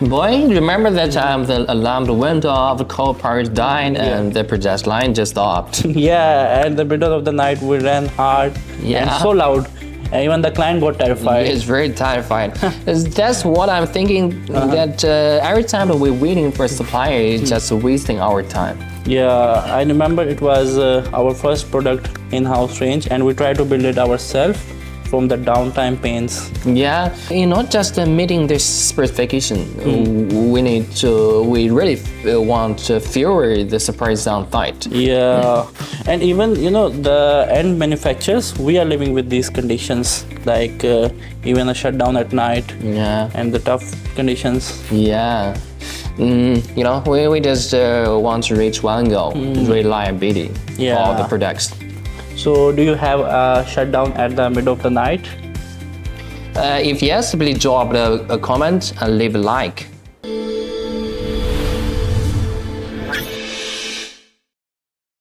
Boy, remember that time the alarm went off, the co-parts died, and the project line just stopped. Yeah, at the middle of the night we ran hard and so loud. Even the client got terrified. It's very terrifying. That's what I'm thinking, that every time that we're waiting for a supplier, it's just wasting our time. Yeah, I remember it was our first product in-house range, and we tried to build it ourselves from the downtime pains. Yeah, not just meeting this specification. We really want to fewer the surprise downside. Yeah, and even the end manufacturers, we are living with these conditions, like even a shutdown at night. Yeah, and the tough conditions. Yeah. We just want to reach one goal: reliability for all the products. So, do you have a shutdown at the middle of the night? If yes, please drop a comment and leave a like.